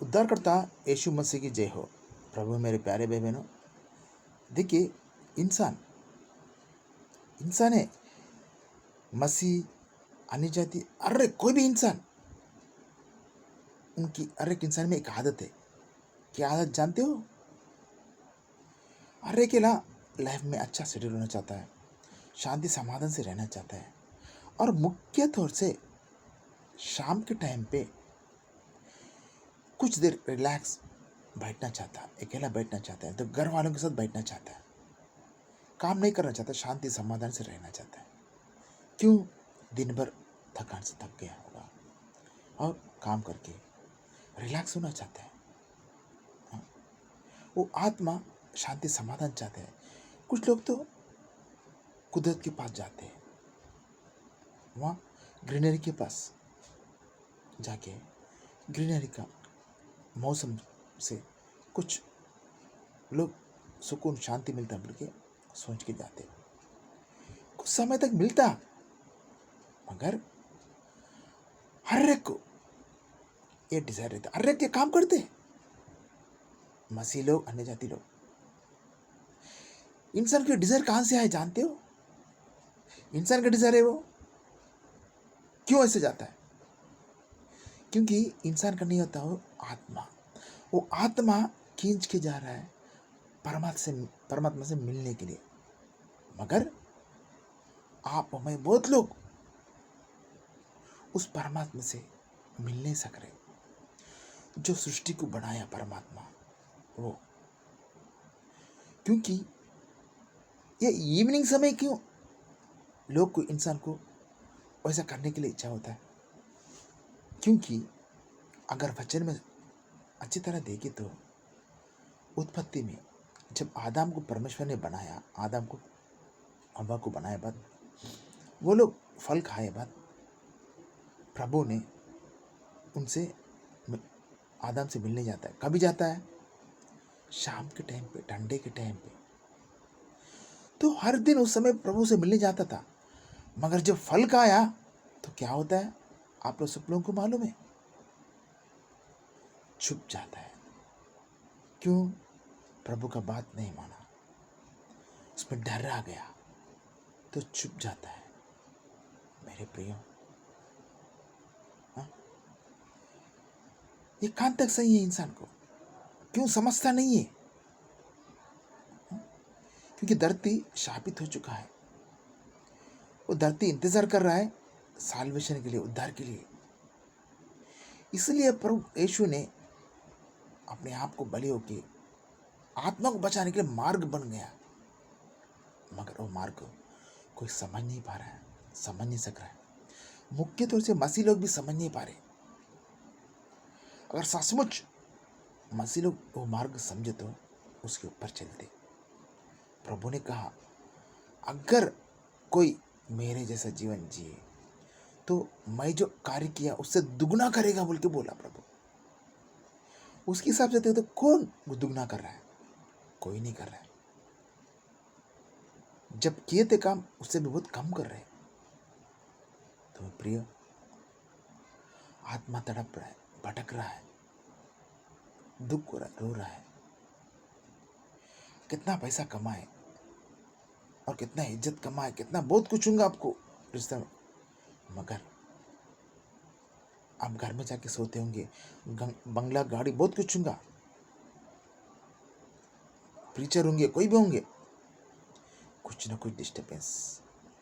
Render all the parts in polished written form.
उद्धारकर्ता यीशु मसीह की जय हो। प्रभु मेरे प्यारे भाई बहनों, देखिए, इंसान इंसान है, मसीह, अन्य जाति, अरे कोई भी इंसान, उनकी हर एक इंसान में एक आदत है। क्या आदत जानते हो? हर एक लाइफ में अच्छा सेटल होना चाहता है, शांति समाधान से रहना चाहता है, और मुख्य तौर से शाम के टाइम पे कुछ देर रिलैक्स बैठना चाहता है, अकेला बैठना चाहता है, तो घर वालों के साथ बैठना चाहता है, काम नहीं करना चाहता, शांति समाधान से रहना चाहता है। क्यों? दिन भर थकान से थक गया होगा और काम करके रिलैक्स होना चाहता है। हाँ, वो आत्मा शांति समाधान चाहते हैं। कुछ लोग तो कुदरत के पास जाते हैं, वहाँ ग्रीनरी के पास जाके ग्रीनरी का मौसम से कुछ लोग सुकून शांति मिलता बोल के सोच के जाते। कुछ समय तक मिलता, मगर हर एक को ये डिजायर रहता, हर एक के काम करते, मसीह लोग, अन्य जाति लोग। इंसान के डिजायर कहां से आए जानते हो? इंसान का डिजायर है वो क्यों ऐसे जाता है? क्योंकि इंसान का नहीं होता वो आत्मा, वो आत्मा खींच के जा रहा है परमात्मा से मिलने के लिए। मगर आप हमें बहुत लोग उस परमात्मा से मिल नहीं सक रहे, जो सृष्टि को बनाया परमात्मा वो। क्योंकि ये इवनिंग समय क्यों लोग को, इंसान को वैसा करने के लिए इच्छा होता है? क्योंकि अगर वचन में अच्छी तरह देखे तो उत्पत्ति में जब आदम को परमेश्वर ने बनाया, आदम को हव्वा को बनाया बाद, वो लोग फल खाए बाद प्रभु ने उनसे आदम से मिलने जाता है। कभी जाता है? शाम के टाइम पे, ठंडे के टाइम पे। तो हर दिन उस समय प्रभु से मिलने जाता था, मगर जब फल खाया तो क्या होता है आप लोग सब लोगों को मालूम है, छुप जाता है। क्यों? प्रभु का बात नहीं माना, उसमें डर आ गया तो छुप जाता है। मेरे प्रियो, हाँ? ये कहां तक सही है? इंसान को क्यों समझता नहीं है? क्योंकि धरती शापित हो चुका है, वो धरती इंतजार कर रहा है साल्वेशन के लिए, उद्धार के लिए। इसलिए प्रभु यीशु ने अपने आप को बलि होके आत्मा को बचाने के लिए मार्ग बन गया, मगर वो मार्ग कोई समझ नहीं पा रहा है, समझ नहीं सक रहा है। मुख्य तौर से मसीह लोग भी समझ नहीं पा रहे। अगर सचमुच मसीह लोग वो मार्ग समझे तो उसके ऊपर चलते। प्रभु ने कहा, अगर कोई मेरे जैसा जीवन जिए तो मैं जो कार्य किया उससे दुगना करेगा बोल के बोला प्रभु। उसके हिसाब से तो कौन दुगना कर रहा है? कोई नहीं कर रहा है। जब किए थे काम उससे भी बहुत कम कर रहे हैं। तो प्रिय, आत्मा तड़प रहा है, भटक रहा है, दुख हो रहा है, रो रहा है। कितना पैसा कमाए और कितना इज्जत कमाए, कितना बहुत कुछ होगा आपको रिश्ते में, मगर आप घर में जाके सोते होंगे, बंगला, गाड़ी, बहुत कुछ होगा, प्रीचर होंगे, कोई भी होंगे, कुछ ना कुछ डिस्टर्बेंस,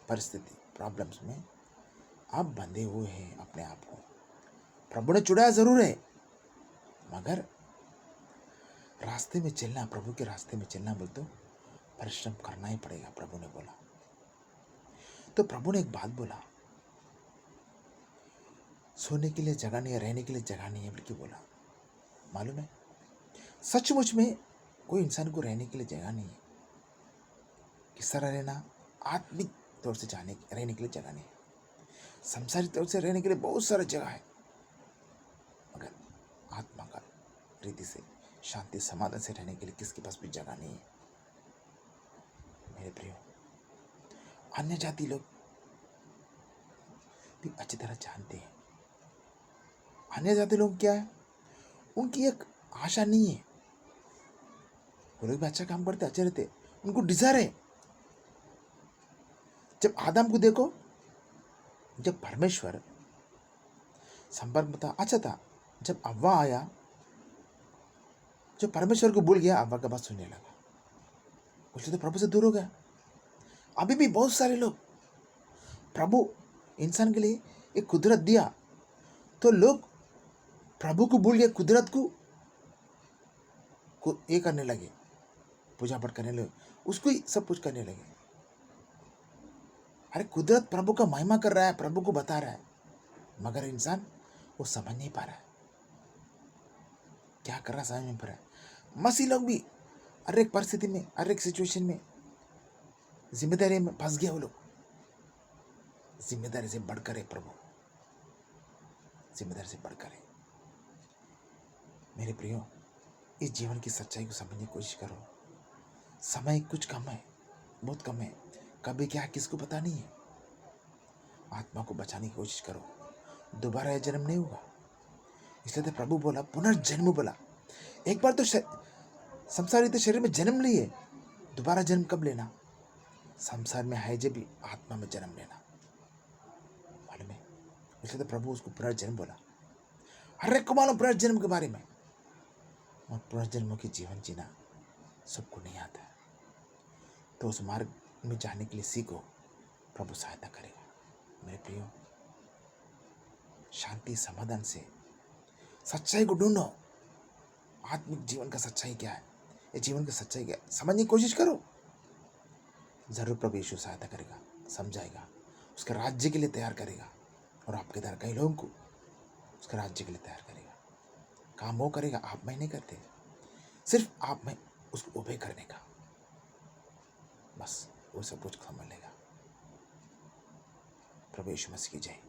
परिस्थिति, प्रॉब्लम्स में आप बंधे हुए हैं अपने आप को। प्रभु ने चुराया जरूर है, मगर रास्ते में चलना, प्रभु के रास्ते में चलना बोल तो परिश्रम करना ही पड़ेगा, प्रभु ने बोला। तो प्रभु ने एक बात बोला, सोने के लिए जगह नहीं है, रहने के लिए जगह नहीं है बल्कि बोला। मालूम है, सचमुच में कोई इंसान को रहने के लिए जगह नहीं है। किस तरह रहना? आत्मिक तौर से रहने के लिए जगह नहीं है। संसारिक तौर से रहने के लिए बहुत सारा जगह है, मगर आत्मा का रीति से, शांति समाधान से रहने के लिए किसके पास भी जगह नहीं है। मेरे प्रियो, अन्य जाति लोग भी अच्छी तरह जानते हैं। अन्य जाति लोग क्या है? उनकी एक आशा नहीं है, वो लोग भी अच्छा काम करते, अच्छे रहते, उनको डिजायर है। जब आदम को देखो, जब परमेश्वर संपर्क में था अच्छा था, जब अव्वा आया, जो परमेश्वर को भूल गया, अव्वा का बात सुनने लगा, उसने तो प्रभु से दूर हो गया। अभी भी बहुत सारे लोग, प्रभु इंसान के लिए एक कुदरत दिया तो लोग प्रभु को भूल गए, कुदरत को ये करने लगे, पूजा पाठ करने लगे, उसको ही सब कुछ करने लगे। अरे कुदरत प्रभु का महिमा कर रहा है, प्रभु को बता रहा है, मगर इंसान वो समझ नहीं पा रहा है क्या कर रहा है, समझ नहीं पा रहा है। मसीह लोग भी हर एक परिस्थिति में, हर एक सिचुएशन में जिम्मेदारी में फंस गया। वो लोग जिम्मेदारी से बढ़कर है, प्रभु जिम्मेदारी से बढ़कर है। मेरे प्रियो, इस जीवन की सच्चाई को समझने की कोशिश करो। समय कुछ कम है, बहुत कम है, कभी क्या किसको पता नहीं है। आत्मा को बचाने की कोशिश करो, दोबारा यह जन्म नहीं होगा। इसलिए तो प्रभु बोला, पुनर्जन्म बोला। एक बार तो संसारित शरीर में जन्म लिए, दोबारा जन्म कब लेना? संसार में है जब भी आत्मा में जन्म लेना, मालूम है? इसलिए तो प्रभु उसको पुनर्जन्म बोला। हर एक को मालूम पुनर्जन्म के बारे में, और पुनर्जन्म की जीवन जीना सबको नहीं आता है। तो उस मार्ग में जाने के लिए सीखो, प्रभु सहायता करेगा। मेरे प्रियो, शांति समाधान से सच्चाई को ढूंढो। आत्मिक जीवन का सच्चाई क्या है, ये जीवन का सच्चाई क्या है, समझने की कोशिश करो। जरूर प्रभु यीशु सहायता करेगा, समझाएगा, उसके राज्य के लिए तैयार करेगा, और आपके द्वारा कई लोगों को उसके राज्य के लिए तैयार करेगा। काम वो करेगा, आप में नहीं करते, सिर्फ आप में उसको ओबे करने का, बस वो सब कुछ समझ लेगा। प्रभु यीशु मसीह की जय।